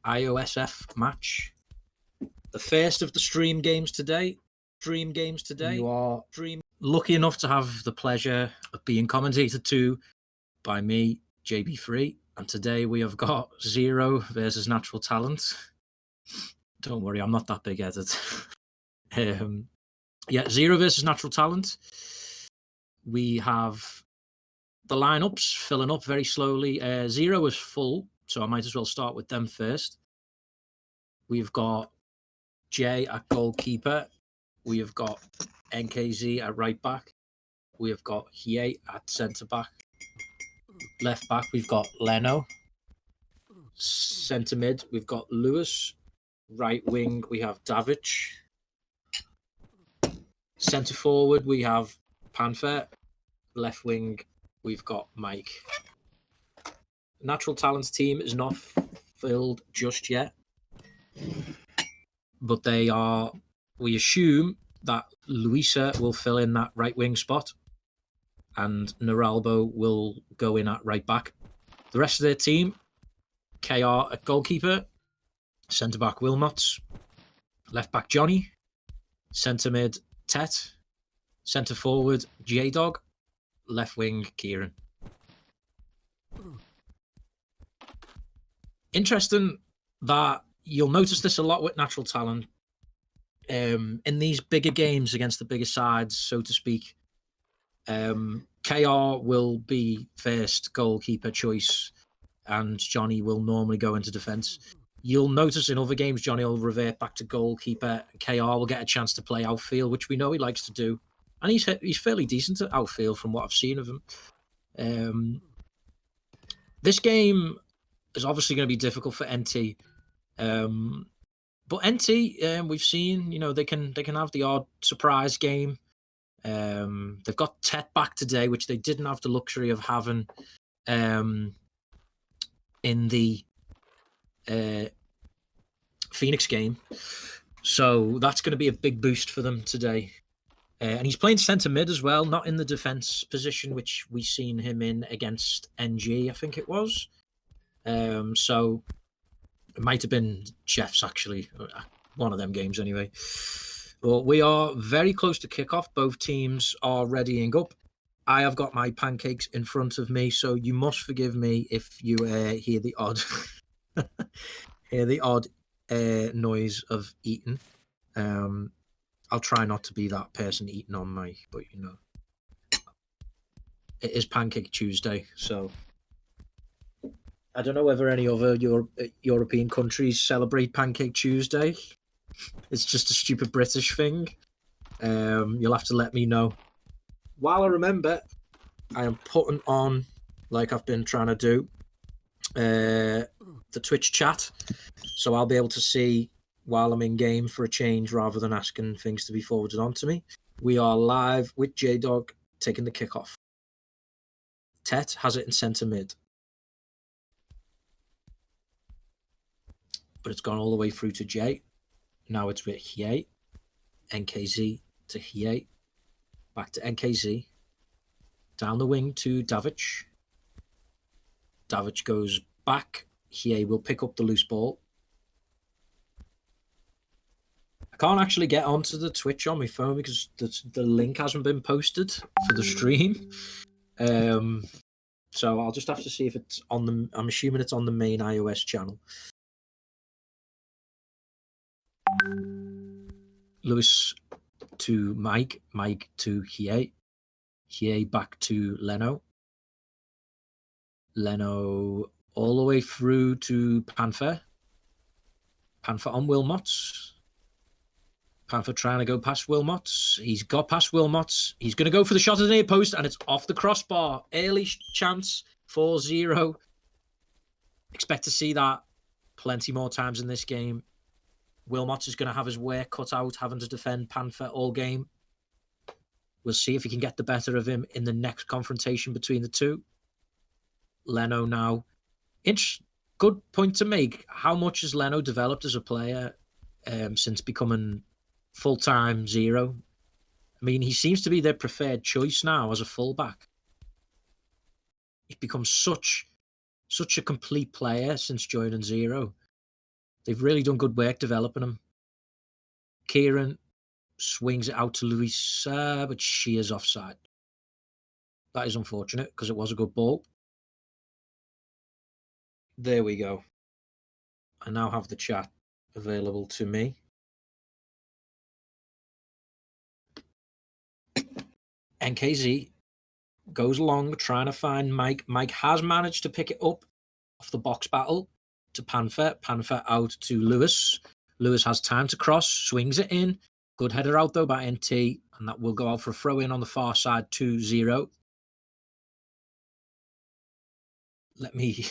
IOSF match. The first of the stream games today. You are lucky enough to have the pleasure of being commentated to by me, JB3. And today we have got Zero versus Natural Talent. Don't worry, I'm not that big-headed. Zero versus Natural Talent. We have the lineups filling up very slowly. Zero is full, so I might as well start with them first. We've got Jay at goalkeeper. We have got NKZ at right back. We have got Hie at centre back. Left back, we've got Leno. Centre mid, we've got Lewis. Right wing, we have Davic. Centre forward, we have Panther. Left wing, we've got Mike. Natural Talents team is not filled just yet, but we assume that Luisa will fill in that right wing spot and Naralbo will go in at right back. The rest of their team, KR at goalkeeper, centre back Wilmots, left back Johnny, centre mid Tet, centre forward J-Dog, left wing Kieran. Interesting that you'll notice this a lot with Natural Talent. In these bigger games against the bigger sides, so to speak, KR will be first goalkeeper choice and Johnny will normally go into defence. You'll notice in other games, Johnny will revert back to goalkeeper. KR will get a chance to play outfield, which we know he likes to do. And he's fairly decent at outfield from what I've seen of him. This game is obviously going to be difficult for NT. But NT, we've seen, they can have the odd surprise game. They've got Tet back today, which they didn't have the luxury of having in the Phoenix game. So that's going to be a big boost for them today. And he's playing centre mid as well, not in the defence position, which we seen him in against NG, I think it was. So it might have been Chefs, actually. One of them games, anyway. Well, we are very close to kickoff. Both teams are readying up. I have got my pancakes in front of me, so you must forgive me if you hear the odd noise of eating. I'll try not to be that person eating on my, but it is Pancake Tuesday, so I don't know whether any other European countries celebrate Pancake Tuesday. It's just a stupid British thing. You'll have to let me know. While I remember, I am putting on, like I've been trying to do, the Twitch chat, so I'll be able to see while I'm in game for a change rather than asking things to be forwarded on to me. We are live with J-Dog taking the kickoff. Tet has it in centre mid. But it's gone all the way through to J. Now it's with Hie. NKZ to Hie. Back to NKZ. Down the wing to Davic. Davic goes back. Hie will pick up the loose ball. I can't actually get onto the Twitch on my phone because the link hasn't been posted for the stream. So I'll just have to see if it's on the... I'm assuming it's on the main iOS channel. Lewis to Mike. Mike to Hie. Hie back to Leno. Leno all the way through to Panther. Panther on Wilmots. Panther trying to go past Wilmots. He's got past Wilmots. He's going to go for the shot at the near post, and it's off the crossbar. Early chance, 4-0. Expect to see that plenty more times in this game. Wilmots is going to have his work cut out, having to defend Panther all game. We'll see if he can get the better of him in the next confrontation between the two. Leno now. Good point to make. How much has Leno developed as a player since becoming full-time Zero? I mean, he seems to be their preferred choice now as a fullback. He's become such a complete player since joining Zero. They've really done good work developing him. Kieran swings it out to Louisa, but she is offside. That is unfortunate because it was a good ball. There we go. I now have the chat available to me. NKZ goes along trying to find Mike. Mike has managed to pick it up off the box battle to Panther. Panther out to Lewis. Lewis has time to cross, swings it in. Good header out though by NT, and that will go out for a throw in on the far side 2-0. Let me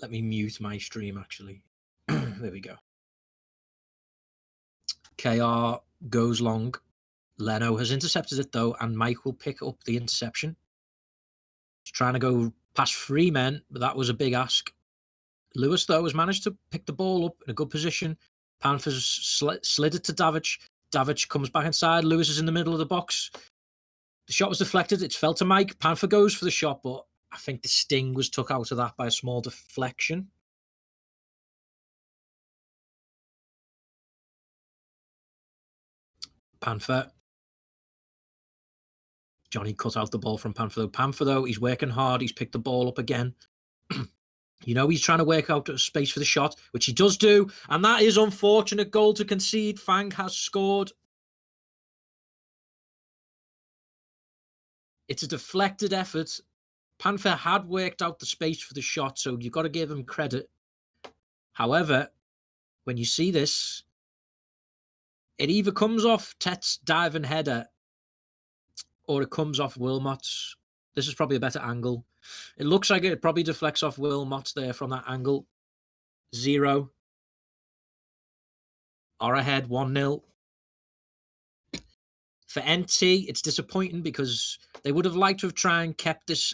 mute my stream actually. There we go. KR goes long. Leno has intercepted it though, and Mike will pick up the interception. He's trying to go past 3 men, but that was a big ask. Lewis though has managed to pick the ball up in a good position. Panthers slid it to Davic. Davic comes back inside. Lewis is in the middle of the box. The shot was deflected. It's fell to Mike. Panther goes for the shot, but I think the sting was took out of that by a small deflection. Panther. Johnny cut out the ball from Panther though. Panther though, he's working hard. He's picked the ball up again. You know, he's trying to work out a space for the shot, which he does do. And that is unfortunate goal to concede. Fang has scored. It's a deflected effort. Panther had worked out the space for the shot, so you've got to give him credit. However, when you see this, it either comes off Tet's diving header or it comes off Wilmot's. This is probably a better angle. It looks like it probably deflects off Wilmot's there from that angle. 0. Are ahead 1-0. For NT, it's disappointing because they would have liked to have tried and kept this,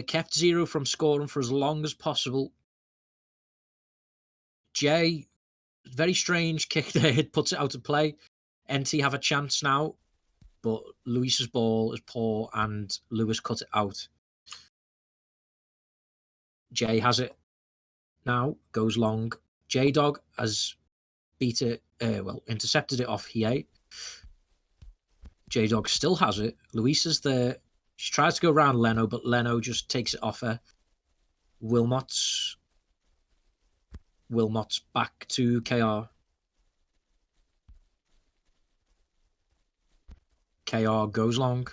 kept 0 from scoring for as long as possible. Jay, very strange kick there. It puts it out of play. NT have a chance now, but Luis's ball is poor and Lewis cut it out. Jay has it now, goes long. J-Dog has beat it, intercepted it off here. J-Dog still has it. Luis is there. She tries to go around Leno, but Leno just takes it off her. Wilmot's back to KR. KR goes long.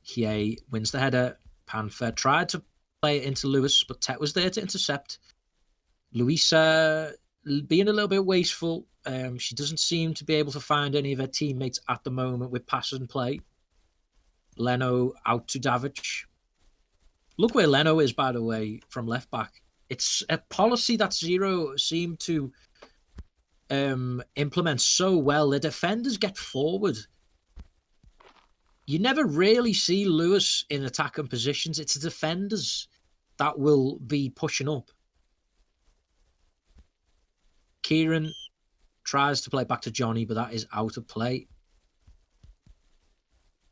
He wins the header. Panther tried to play it into Lewis, but Tet was there to intercept. Louisa being a little bit wasteful. She doesn't seem to be able to find any of her teammates at the moment with pass and play. Leno out to Davic. Look where Leno is, by the way, from left back. It's a policy that 0 seemed to implement so well. The defenders get forward. You never really see Lewis in attacking positions. It's the defenders that will be pushing up. Kieran tries to play back to Johnny, but that is out of play.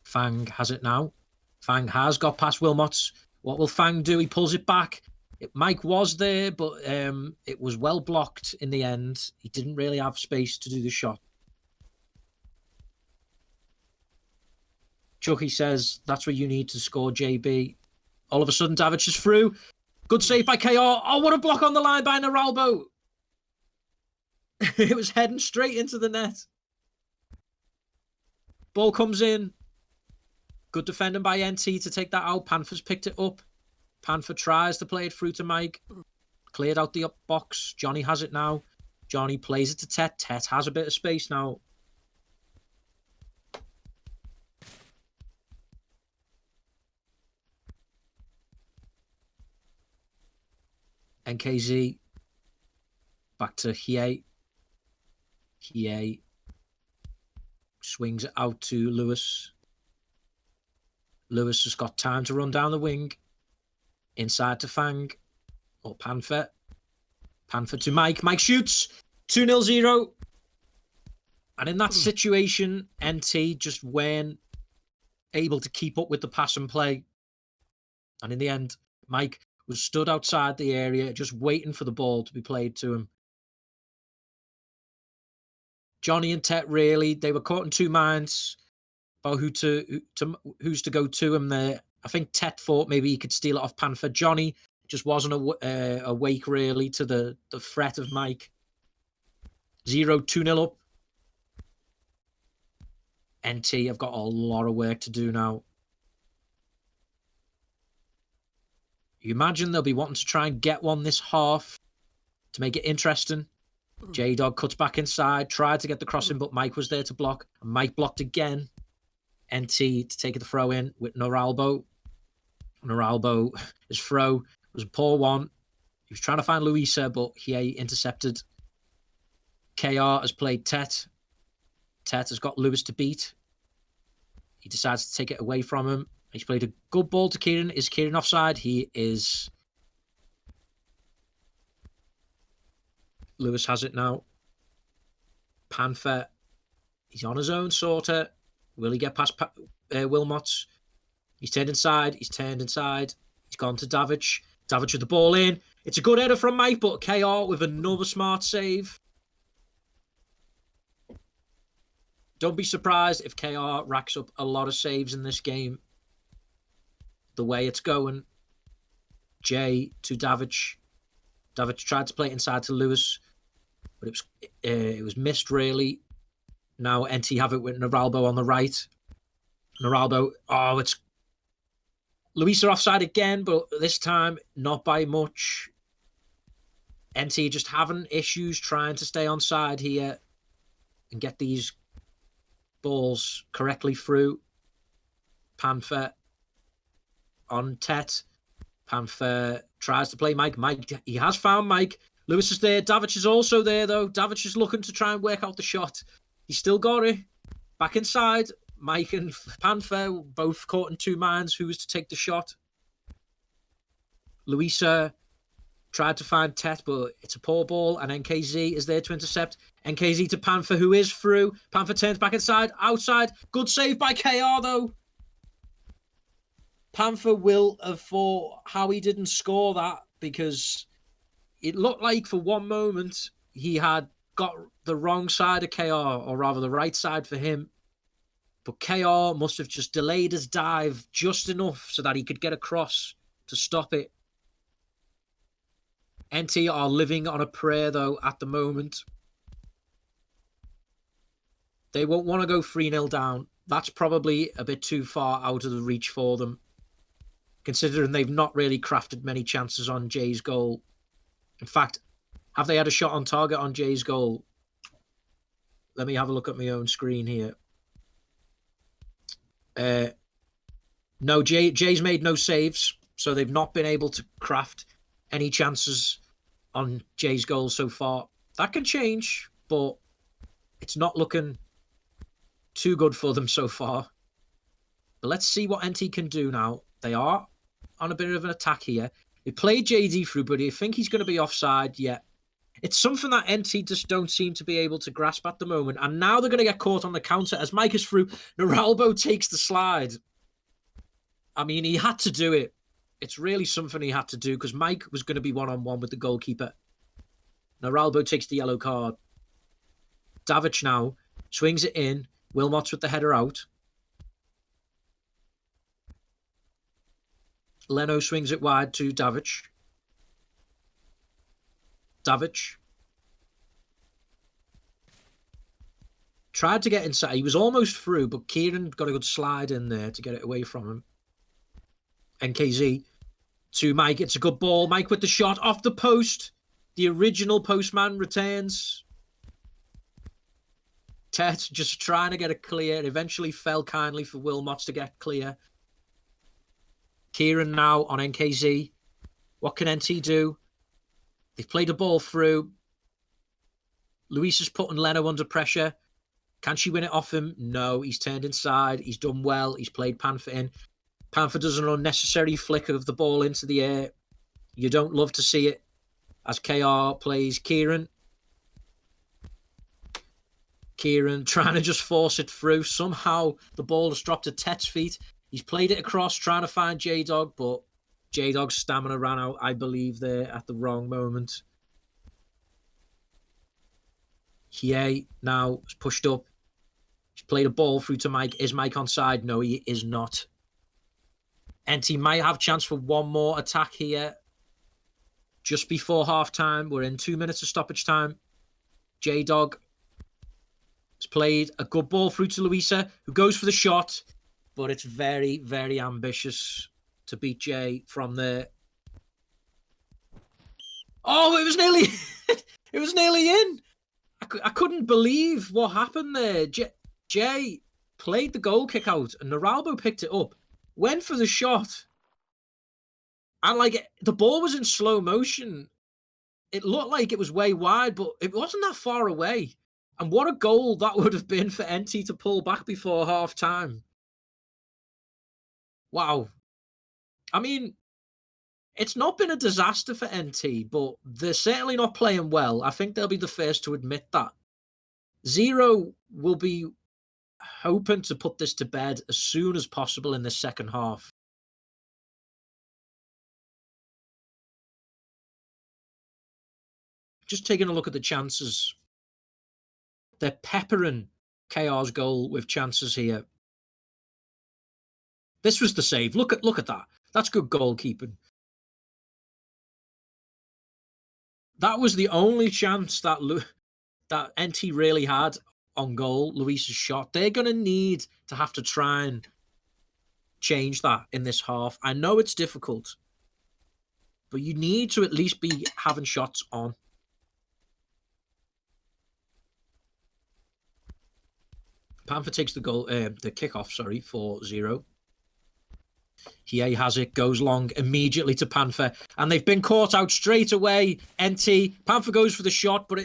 Fang has it now. Fang has got past Wilmots. What will Fang do? He pulls it back. Mike was there, but it was well blocked in the end. He didn't really have space to do the shot. Chucky says, that's what you need to score, JB. All of a sudden, Davic is through. Good save by KR. Oh, what a block on the line by Naralbo. It was heading straight into the net. Ball comes in. Good defending by NT to take that out. Panther's picked it up. Panther tries to play it through to Mike. Cleared out the up box. Johnny has it now. Johnny plays it to Tet. Tet has a bit of space now. NKZ. Back to Hie. Hie swings it out to Lewis. Lewis has got time to run down the wing. Inside to Fang. Or Panther. Panther to Mike. Mike shoots. 2-0. And in that situation, NT just weren't able to keep up with the pass and play. And in the end, Mike was stood outside the area just waiting for the ball to be played to him. Johnny and Tet, really, they were caught in two minds about who's to go to him there. I think Tet thought maybe he could steal it off Panther. Johnny just wasn't awake, really, to the threat of Mike. 2-0 up. NT have got a lot of work to do now. You imagine they'll be wanting to try and get one this half to make it interesting. J-Dog cuts back inside, tried to get the crossing, but Mike was there to block. And Mike blocked again. NT to take the throw in with Noralbo. Noralbo, his throw was a poor one. He was trying to find Luisa, but he intercepted. KR has played Tet. Tet has got Lewis to beat. He decides to take it away from him. He's played a good ball to Kieran. Is Kieran offside? He is. Lewis has it now. Panther. He's on his own, sort of. Will he get past Wilmot? He's turned inside. He's gone to Davic. Davic with the ball in. It's a good header from Mike, but KR with another smart save. Don't be surprised if KR racks up a lot of saves in this game. The way it's going. Jay to Davic. Davic tried to play it inside to Lewis, but it was missed, really. Now NT have it with Noralbo on the right. Noralbo, it's Luisa offside again, but this time not by much. NT just having issues trying to stay on side here and get these balls correctly through. Panther on Tet. Panther tries to play Mike. He has found Mike. Lewis is there. Davic is also there, though. Davic is looking to try and work out the shot. He's still got it. Back inside. Mike and Panther both caught in two minds who was to take the shot. Luisa tried to find Tet, but it's a poor ball, and NKZ is there to intercept. NKZ to Panther, who is through. Panther turns back inside, outside. Good save by KR, though. Panther will have thought how he didn't score that, because it looked like for one moment he had got the wrong side of KR, or rather the right side for him. But KR must have just delayed his dive just enough so that he could get across to stop it. NT are living on a prayer, though, at the moment. They won't want to go 3-0 down. That's probably a bit too far out of the reach for them, considering they've not really crafted many chances on Jay's goal. In fact, have they had a shot on target on Jay's goal? Let me have a look at my own screen here. No, Jay's made no saves, so they've not been able to craft any chances on Jay's goal so far. That can change, but it's not looking too good for them so far. But let's see what NT can do now. They are on a bit of an attack here. They played JD through, but I think he's going to be offside. Yeah. It's something that NT just don't seem to be able to grasp at the moment. And now they're going to get caught on the counter as Mike is through. Noralbo takes the slide. I mean, he had to do it. It's really something he had to do, because Mike was going to be one-on-one with the goalkeeper. Noralbo takes the yellow card. Davic now swings it in. Wilmot's with the header out. Leno swings it wide to Davic. Davic tried to get inside. He was almost through, but Kieran got a good slide in there to get it away from him. NKZ to Mike. It's a good ball. Mike with the shot off the post. The original postman returns. Tet just trying to get it clear. It eventually fell kindly for Wilmot to get clear. Kieran now on NKZ. What can NT do? They've played a ball through. Luis is putting Leno under pressure. Can she win it off him? No, he's turned inside. He's done well. He's played Panther in. Panther does an unnecessary flick of the ball into the air. You don't love to see it as KR plays Kieran. Kieran trying to just force it through. Somehow the ball has dropped at Tet's feet. He's played it across, trying to find J-Dog, but J-Dog's stamina ran out, I believe, there at the wrong moment. Hiei now is pushed up. He's played a ball through to Mike. Is Mike onside? No, he is not. NT might have chance for one more attack here. Just before half-time. We're in 2 minutes of stoppage time. J-Dog has played a good ball through to Louisa, who goes for the shot. But it's very, very ambitious to beat Jay from there. Oh, it was nearly... it was nearly in. I couldn't believe what happened there. Jay played the goal kick out, and Naralbo picked it up, went for the shot, and like the ball was in slow motion. It looked like it was way wide, but it wasn't that far away. And what a goal that would have been for NT to pull back before half time. Wow. I mean, it's not been a disaster for NT, but they're certainly not playing well. I think they'll be the first to admit that. Zero will be hoping to put this to bed as soon as possible in the second half. Just taking a look at the chances. They're peppering KR's goal with chances here. This was the save. Look at that. That's good goalkeeping. That was the only chance that NT really had on goal, Luis's shot. They're going to need to have to try and change that in this half. I know it's difficult, but you need to at least be having shots on. Panther takes the kickoff, for 0. Hiei has it, goes long immediately to Panther, and they've been caught out straight away. NT, Panther goes for the shot, but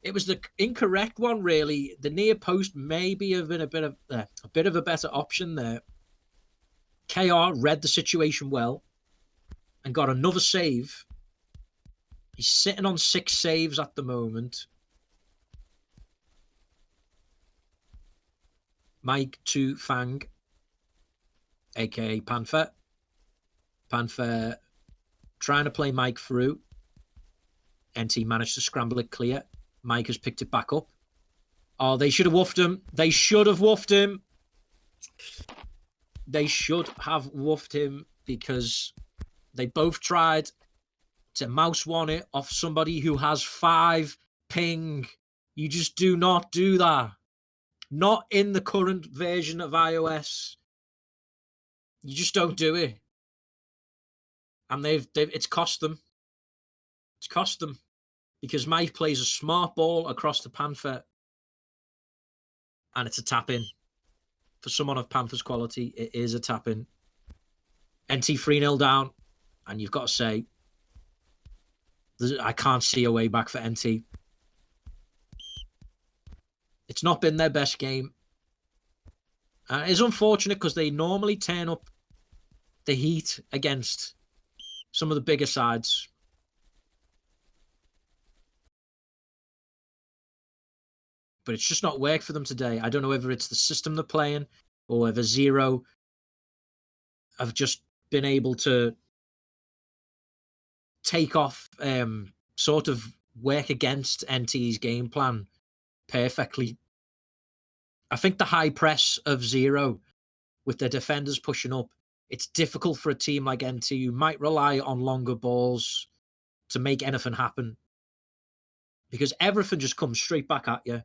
it was the incorrect one, really. The near post maybe have been a bit of a better option there. KR read the situation well and got another save. He's sitting on 6 saves at the moment. Mike to Fang, aka Panther. Panther trying to play Mike through. NT managed to scramble it clear. Mike has picked it back up. Oh, they should have woofed him. They should have woofed him. They should have woofed him because they both tried to mouse one it off somebody who has 5 ping. You just do not do that. Not in the current version of iOS. You just don't do it. And it's cost them. It's cost them. Because Mike plays a smart ball across the Panther. And it's a tap-in. For someone of Panther's quality, it is a tap-in. NT 3-0 down. And you've got to say, I can't see a way back for NT. It's not been their best game. And it's unfortunate because they normally turn up the heat against some of the bigger sides. But it's just not worked for them today. I don't know whether it's the system they're playing or whether Zero have just been able to take off, sort of work against NT's game plan perfectly. I think the high press of Zero with their defenders pushing up, it's difficult for a team like NT who might rely on longer balls to make anything happen because everything just comes straight back at you.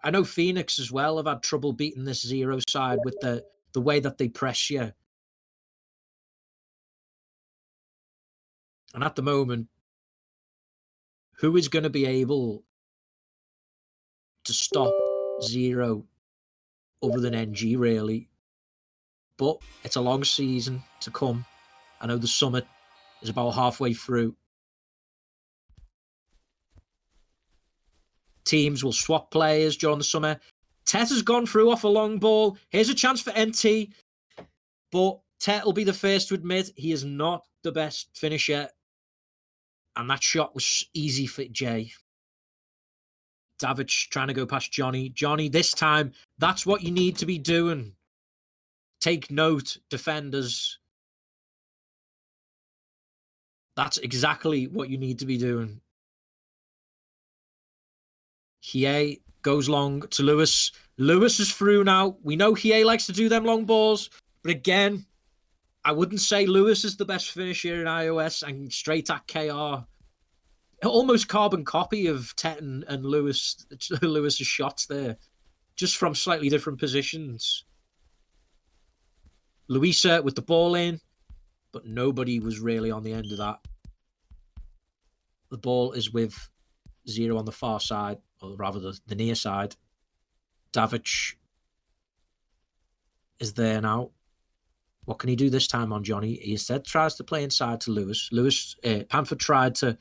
I know Phoenix as well have had trouble beating this Zero side with the way that they press you. And at the moment, who is going to be able to stop Zero other than NG, really? But it's a long season to come. I know the summit is about halfway through. Teams will swap players during the summer. Tet has gone through off a long ball. Here's a chance for NT. But Tet will be the first to admit he is not the best finisher. And that shot was easy for Jay. Davic trying to go past Johnny. Johnny, this time, that's what you need to be doing. Take note, defenders. That's exactly what you need to be doing. Hiei goes long to Lewis. Lewis is through now. We know Hiei likes to do them long balls, but again, I wouldn't say Lewis is the best finisher in iOS, and straight at KR. Almost carbon copy of Tet and Lewis's shots there, just from slightly different positions. Louisa with the ball in, but nobody was really on the end of that. The ball is with Zero on the far side, or rather the near side. Davic is there now. What can he do this time on Johnny? He instead tries to play inside to Lewis. Panther tried to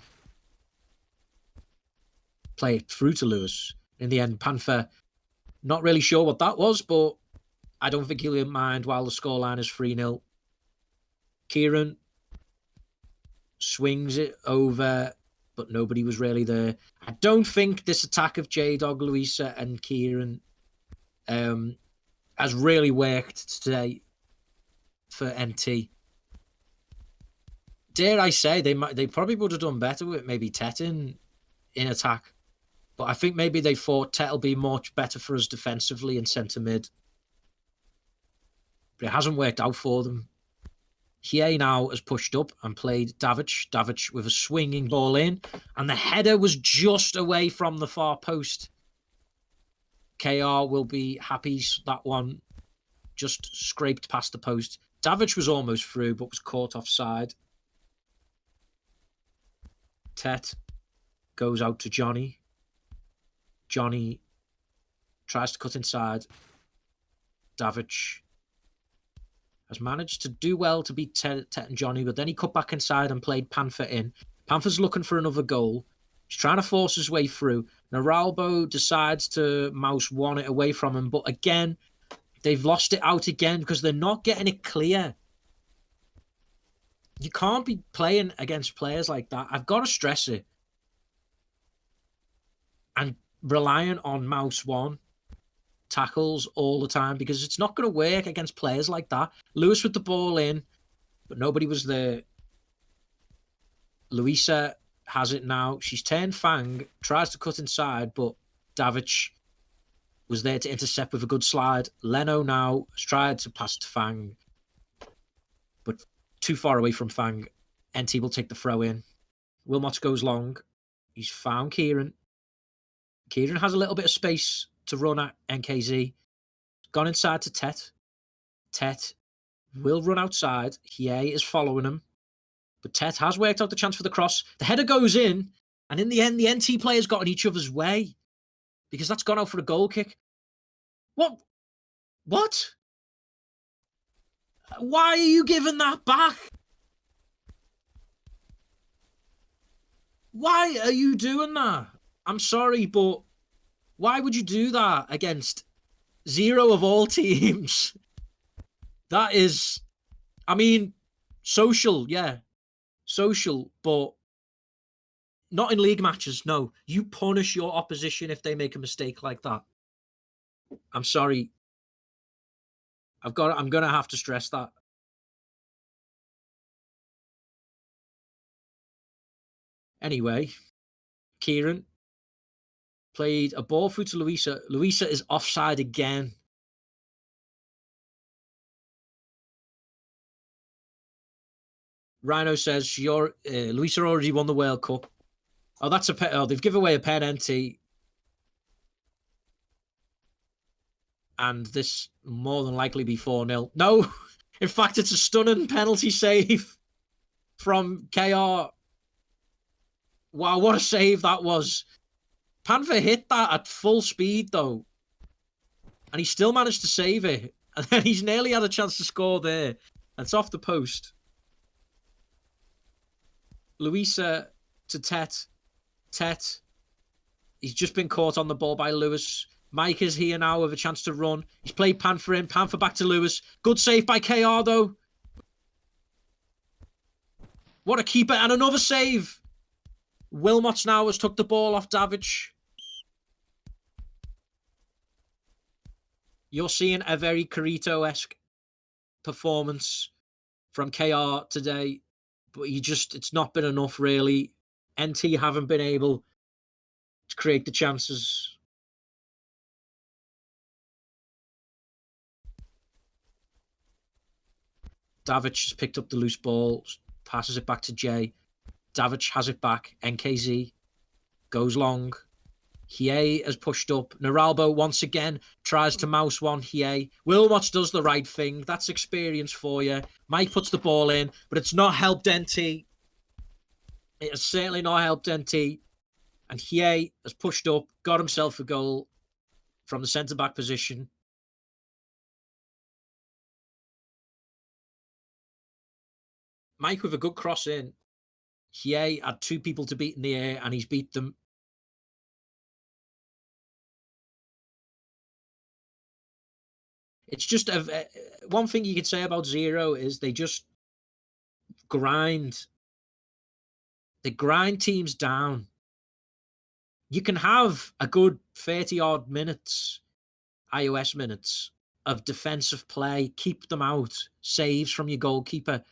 play it through to Lewis. In the end, Panther, not really sure what that was, but I don't think he'll mind while the scoreline is 3-0. Kieran swings it over, but nobody was really there. I don't think this attack of J-Dog, Louisa, and Kieran has really worked today for NT. Dare I say, they probably would have done better with maybe Tet in attack. But I think maybe they thought Tet will be much better for us defensively in centre mid. But it hasn't worked out for them. Hiei now has pushed up and played Davic. Davic with a swinging ball in. And the header was just away from the far post. KR will be happy that one just scraped past the post. Davic was almost through, but was caught offside. Tet goes out to Johnny. Johnny tries to cut inside. Davic has managed to do well to beat Tet and Johnny, but then he cut back inside and played Panther in. Panther's looking for another goal. He's trying to force his way through. Naralbo decides to mouse one it away from him, but again, they've lost it out again because they're not getting it clear. You can't be playing against players like that. I've got to stress it. And relying on mouse one tackles all the time because it's not going to work against players like that. Lewis with the ball in, but nobody was there. Louisa has it now. She's turned Fang, tries to cut inside, but Davic was there to intercept with a good slide. Leno now has tried to pass to Fang, but too far away from Fang. NT will take the throw in. Wilmot goes long. He's found Kieran. Kieran has a little bit of space to run at NKZ. Gone inside to Tet. Tet will run outside. Hiei is following him. But Tet has worked out the chance for the cross. The header goes in. And in the end, the NT players got in each other's way. Because that's gone out for a goal kick. What? What? Why are you giving that back? Why are you doing that? I'm sorry, but why would you do that against Zero of all teams? That is, I mean, social, yeah. Social, but not in league matches, no. You punish your opposition if they make a mistake like that. I'm sorry. I'm going to have to stress that. Anyway, Kieran played a ball through to Louisa. Louisa is offside again. Rhino says, Louisa already won the World Cup. Oh, that's a pen. Oh, they've given away a pen NT. And this more than likely be 4-0. No, in fact, it's a stunning penalty save from KR. Wow, what a save that was. Panther hit that at full speed, though. And he still managed to save it. And then he's nearly had a chance to score there. And it's off the post. Louisa to Tet. Tet. He's just been caught on the ball by Lewis. Mike is here now with a chance to run. He's played Panther in. Panther back to Lewis. Good save by KR, though. What a keeper. And another save. Wilmot now has took the ball off Davic. You're seeing a very Carito-esque performance from KR today. But it's not been enough, really. NT haven't been able to create the chances. Davic has picked up the loose ball, passes it back to Jay. Davic has it back. NKZ goes long. Hiei has pushed up. Naralbo once again tries to mouse one. Hiei. Wilmots does the right thing. That's experience for you. Mike puts the ball in, but it's not helped NT. It has certainly not helped NT. And Hiei has pushed up, got himself a goal from the centre-back position. Mike with a good cross in. Hiei had two people to beat in the air, and he's beat them. It's just one thing you could say about Zero is they just grind. They grind teams down. You can have a good 30-odd minutes, iOS minutes, of defensive play, keep them out, saves from your goalkeeper,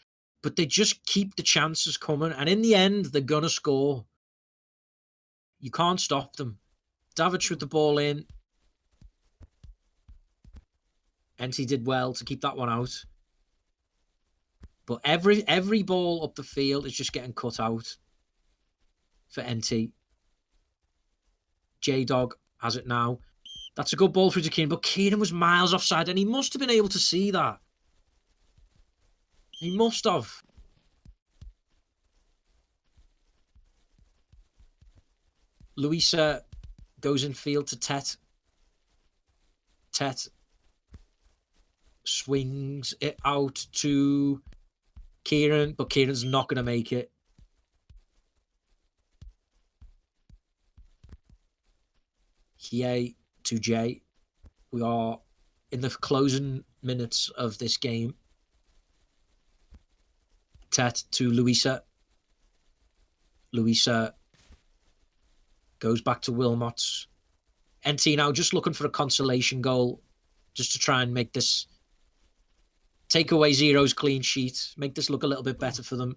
but they just keep the chances coming, and in the end, they're going to score. You can't stop them. Davic with the ball in. NT did well to keep that one out. But every ball up the field is just getting cut out for NT. J-Dog has it now. That's a good ball through to Keenan, but Keenan was miles offside, and he must have been able to see that. He must have. Luisa goes in field to Tet. Tet swings it out to Kieran, but Kieran's not going to make it. Hiei to Jay. We are in the closing minutes of this game. Tet to Luisa. Luisa goes back to Wilmots. NT now just looking for a consolation goal, just to try and make this, take away Zero's clean sheet, make this look a little bit better for them.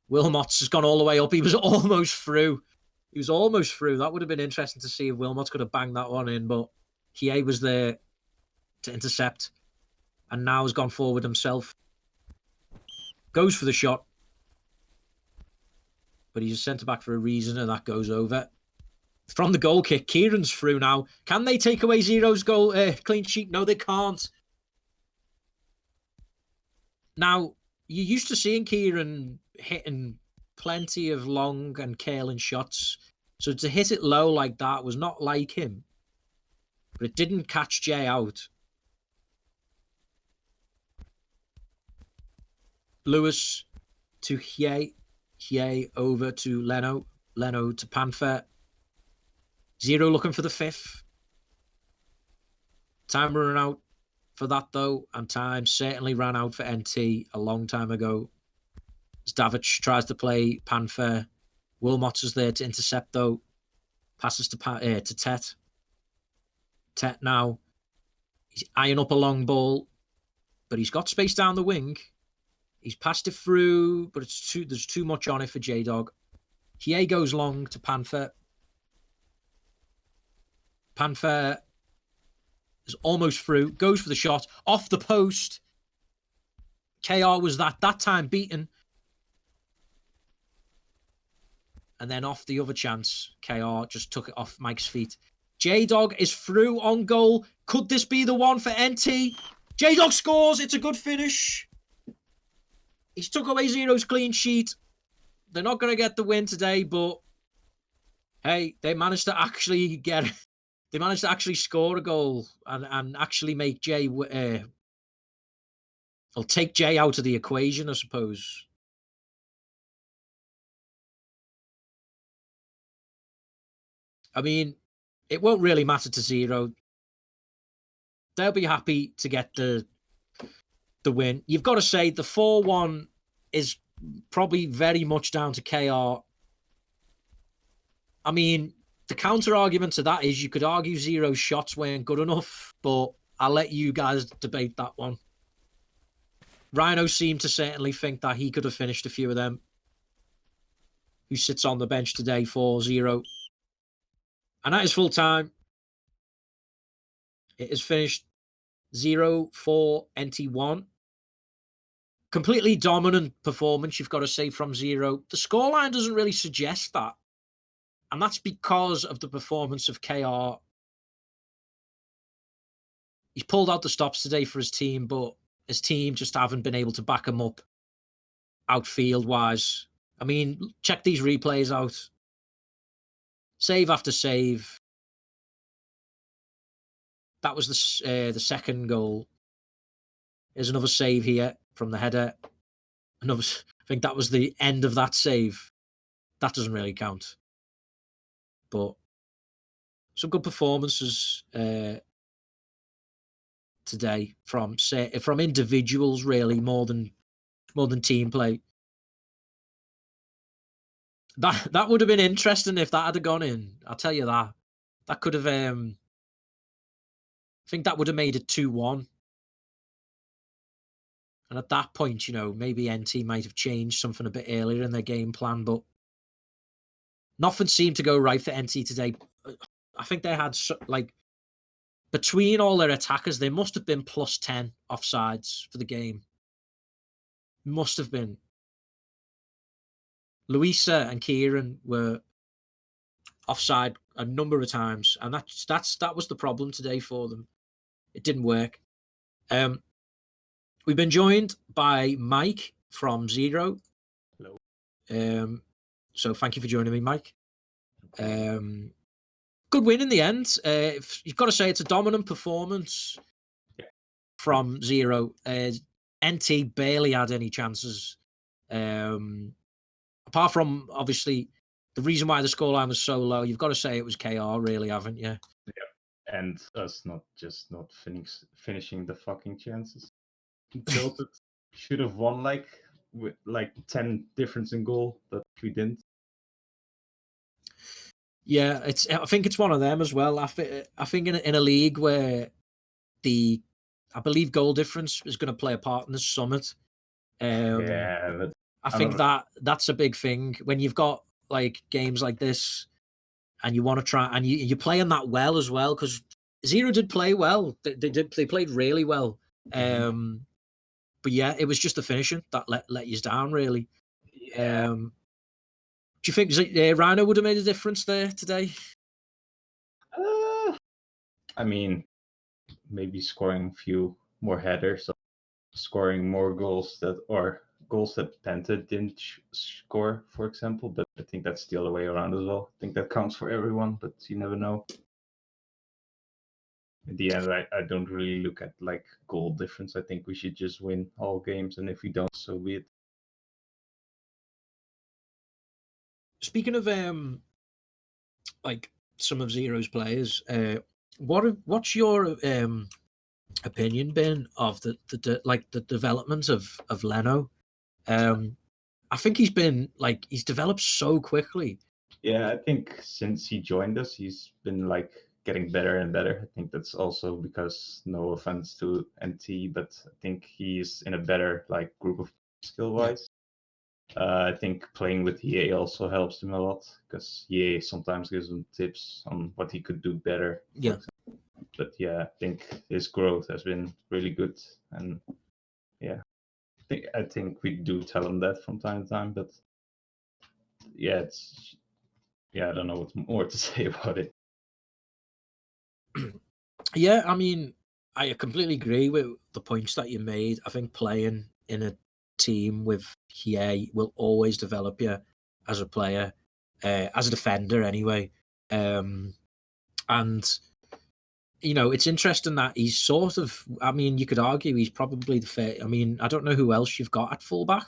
Wilmots has gone all the way up. He was almost through. He was almost through. That would have been interesting to see if Wilmots could have banged that one in, but Hiei was there to intercept, and now has gone forward himself. Goes for the shot, but he's a centre-back for a reason, and that goes over. From the goal kick, Kieran's through now. Can they take away Zero's goal clean sheet? No, they can't. Now, you're used to seeing Kieran hitting plenty of long and curling shots. So to hit it low like that was not like him. But it didn't catch Jay out. Lewis to Hiei. Hiei over to Leno. Leno to Panther. Zero looking for the fifth. Time running out for that, though. And time certainly ran out for NT a long time ago. As Davic tries to play Panther. Wilmots is there to intercept, though. Passes to Tet. Tet now. He's eyeing up a long ball. But he's got space down the wing. He's passed it through, but there's too much on it for J-Dog. Hiei goes long to Panther. Panther is almost through. Goes for the shot. Off the post. KR was that time beaten. And then off the other chance, KR just took it off Mike's feet. J-Dog is through on goal. Could this be the one for NT? J-Dog scores. It's a good finish. He's took away Zero's clean sheet. They're not going to get the win today, but hey, they managed to actually get it. They managed to actually score a goal and actually make Jay, or take Jay out of the equation, I suppose. I mean, it won't really matter to Zero. They'll be happy to get the win. You've got to say the 4-1 is probably very much down to KR. I mean, the counter argument to that is you could argue Zero's shots weren't good enough, but I'll let you guys debate that one. Rhino seemed to certainly think that he could have finished a few of them. Who sits on the bench today for Zero? And that is full time. It is finished 0-4 NT1. Completely dominant performance, you've got to say, from Zero. The scoreline doesn't really suggest that. And that's because of the performance of KR. He's pulled out the stops today for his team, but his team just haven't been able to back him up outfield-wise. I mean, check these replays out. Save after save. That was the second goal. There's another save here from the header. I think that was the end of that save. That doesn't really count. But some good performances today from individuals, really, more than team play. That would have been interesting if that had gone in. I'll tell you that. That could have. I think that would have made it 2-1. And at that point, maybe NT might have changed something a bit earlier in their game plan, but nothing seemed to go right for NT today. I think they had, between all their attackers, they must have been plus 10 offsides for the game. Must have been. Louisa and Kieran were offside a number of times, and that was the problem today for them. It didn't work. We've been joined by Mike from Zero. Hello. So thank you for joining me, Mike. Good win in the end. You've got to say it's a dominant performance from Zero. NT barely had any chances. Apart from, obviously, the reason why the scoreline was so low, you've got to say it was KR, really, haven't you? Yeah, and us not finishing the fucking chances. Tilted should have won with 10 difference in goal, but we didn't. Yeah, I think it's one of them as well. I think in a league where I believe goal difference is going to play a part in the summit. But I think that's a big thing when you've got games like this, and you want to try, and you're playing that well as well, because Zero did play well. They played really well. But yeah, it was just the finishing that let you down, really. Yeah. Do you think Rhino would have made a difference there today? I mean, maybe scoring a few more headers, scoring more goals that Penta didn't score, for example. But I think that's the other way around as well. I think that counts for everyone, but you never know. In the end, I don't really look at goal difference. I think we should just win all games, and if we don't, so be it. Speaking of some of Zero's players, what's your opinion been of the development of Leno? I think he's developed so quickly. Yeah, I think since he joined us, he's been getting better and better. I think that's also because, no offense to NT, but I think he's in a better group of skill wise. I think playing with EA also helps him a lot, because EA sometimes gives him tips on what he could do better. Yeah. But yeah, I think his growth has been really good, and yeah, I think we do tell him that from time to time. But yeah, I don't know what more to say about it. Yeah, I mean, I completely agree with the points that you made. I think playing in a team with EA will always develop you as a player, as a defender anyway. And it's interesting that he's sort of, I mean, you could argue he's probably I mean, I don't know who else you've got at fullback,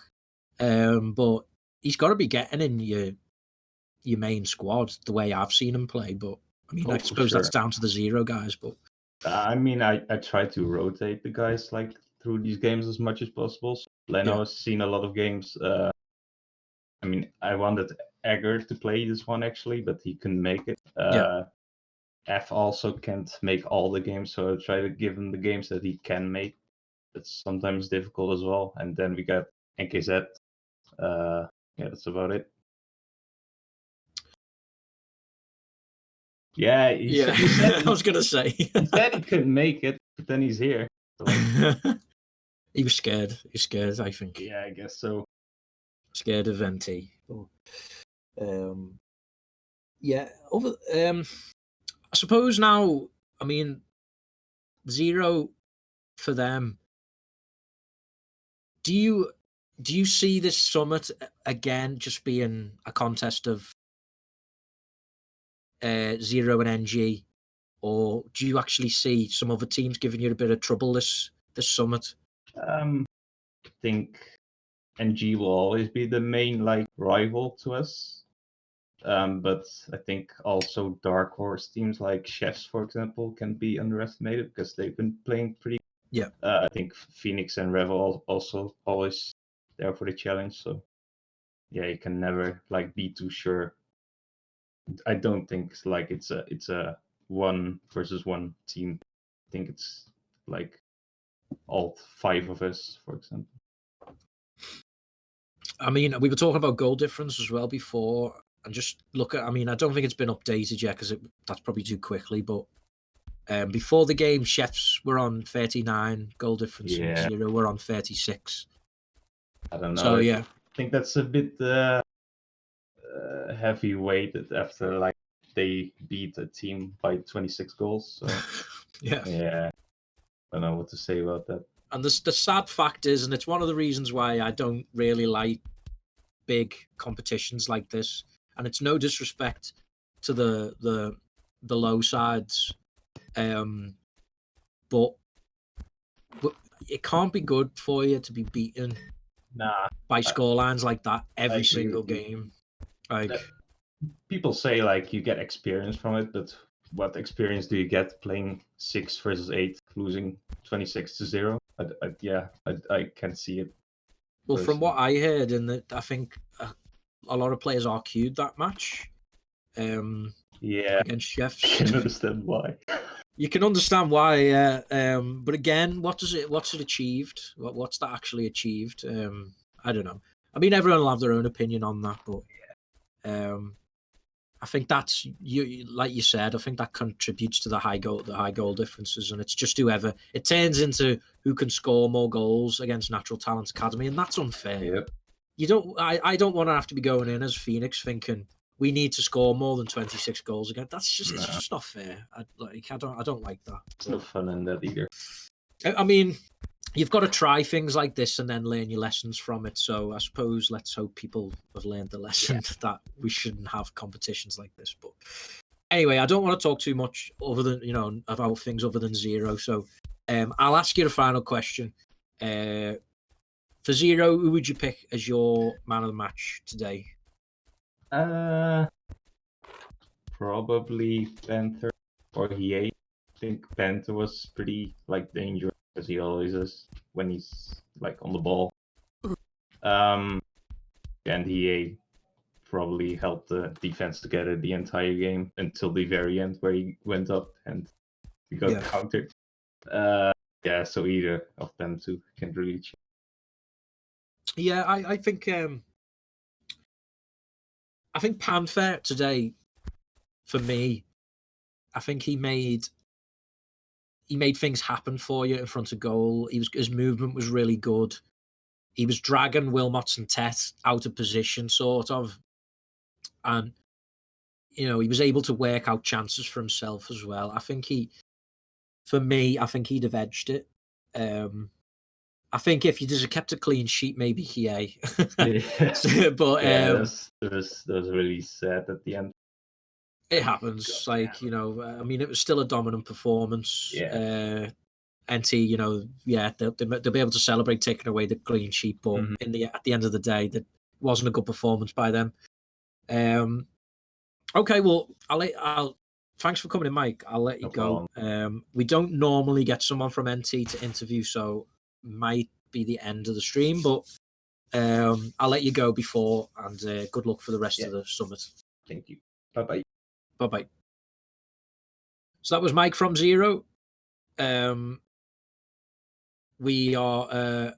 but he's got to be getting in your main squad the way I've seen him play. But I mean, I suppose that's down to the Zero guys. But I mean, I try to rotate the guys through these games as much as possible. So Leno has seen a lot of games. I mean, I wanted Egger to play this one actually, but he couldn't make it. F also can't make all the games, so I try to give him the games that he can make. It's sometimes difficult as well. And then we got NKZ. Yeah, that's about it. Yeah, Yeah, he said I was gonna say. he said he couldn't make it, but then he's here. So, like, He was scared. He's scared, I think. yeah, I guess so. Scared of NT. Yeah. I suppose now, I mean, 0 for them. Do you see this summit again just being a contest of 0 and NG, or do you actually see some other teams giving you a bit of trouble this summit? I think NG will always be the main like rival to us. But I think also dark horse teams like Chefs, for example, can be underestimated because they've been playing pretty. Yeah. I think Phoenix and Revel also always there for the challenge. So yeah, you can never like be too sure. I don't think like it's a 1 versus 1 team. I think it's like all 5 of us, for example. I mean, we were talking about goal difference as well before, and just look at. I mean, I don't think it's been updated yet because that's probably too quickly. But before the game, Chefs were on 39 goal difference, and Yeah, 0 were on 36. I don't know. So yeah, I think that's a bit heavy weighted after like they beat a team by 26 goals. So yeah. yeah, I don't know what to say about that. And the sad fact is, and it's one of the reasons why I don't really like big competitions like this. And it's no disrespect to the low sides, but it can't be good for you to be beaten Nah, by I, scorelines like that I every agree single with you. game. Like, People say like you get experience from it, but what experience do you get playing 6 versus 8, losing 26-0? I can't see it. well, from Personally. what I heard, and that I think a lot of players are queued that match Yeah, against I Chefs. can understand why. You can understand why, but again, what's it achieved? What's that actually achieved? I don't know. I mean, everyone will have their own opinion on that, but I think that's like you said. I think that contributes to the high goal differences, and it's just whoever it turns into who can score more goals against Natural Talent Academy, and that's unfair. Yep. You don't. I don't want to have to be going in as Phoenix thinking we need to score more than 26 goals again. It's just not fair. I don't like that. It's no fun in that either. I mean, you've got to try things like this and then learn your lessons from it. So I suppose let's hope people have learned the lesson that we shouldn't have competitions like this. But anyway, I don't want to talk too much other than about things other than 0. So I'll ask you the final question. For 0, who would you pick as your man of the match today? Probably Panther or EA. I think Panther was pretty like dangerous as he always is when he's like on the ball. And EA probably held the defense together the entire game until the very end where he went up and he got countered. Yeah, so either of them two can really change. Yeah, I think Panther today, for me, I think he made things happen for you in front of goal. His movement was really good. He was dragging Wilmots and Tet out of position, sort of, and he was able to work out chances for himself as well. I think for me, I think he'd have edged it. I think if you just kept a clean sheet, maybe EA. Yeah. But yeah, that was really sad at the end. it happens. God, I mean, it was still a dominant performance. yeah. NT, they'll be able to celebrate taking away the clean sheet, but at the end of the day, that wasn't a good performance by them. Okay, well, thanks for coming in, Mike. I'll let you No go. We don't normally get someone from NT to interview, so might be the end of the stream, but I'll let you go before, and good luck for the rest of the summit. Thank you. Bye-bye. Bye-bye. So that was Mike from 0. We are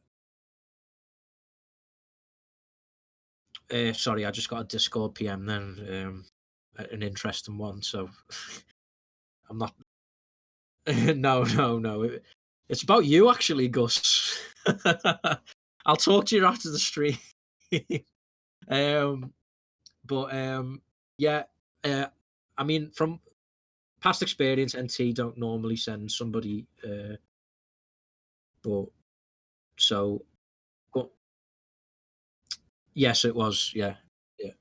sorry, I just got a Discord PM then. an interesting one. So I'm not. No. It's about you, actually, Gus. I'll talk to you after the stream. um, but yeah, uh, I mean, from past experience, NT don't normally send somebody, but so, but yes, it was, yeah, yeah.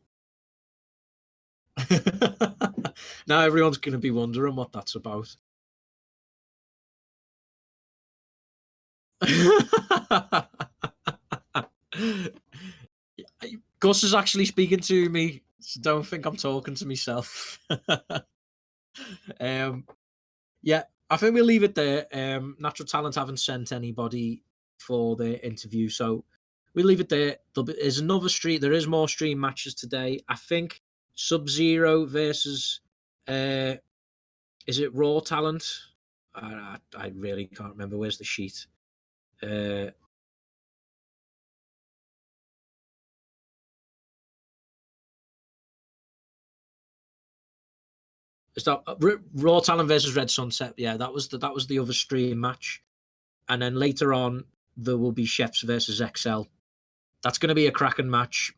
Now everyone's going to be wondering what that's about. Gus is actually speaking to me, so don't think I'm talking to myself. um, yeah, I think we'll leave it there. Natural Talent haven't sent anybody for their interview, so we'll leave it there. There's another stream. There is more stream matches today. I think Sub Zero versus is it Raw Talent? I really can't remember. Where's the sheet? Uh, is that Raw Talent versus Red Sunset? Yeah, that was the other stream match. And then later on, there will be Chefs versus XL. That's going to be a cracking match.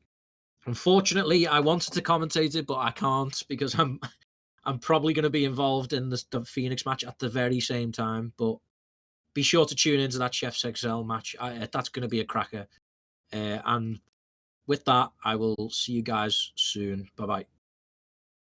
Unfortunately, I wanted to commentate it, but I can't because I'm probably going to be involved in the Phoenix match at the very same time. But be sure to tune into that Chefs XL match. That's going to be a cracker. And with that, I will see you guys soon. Bye bye.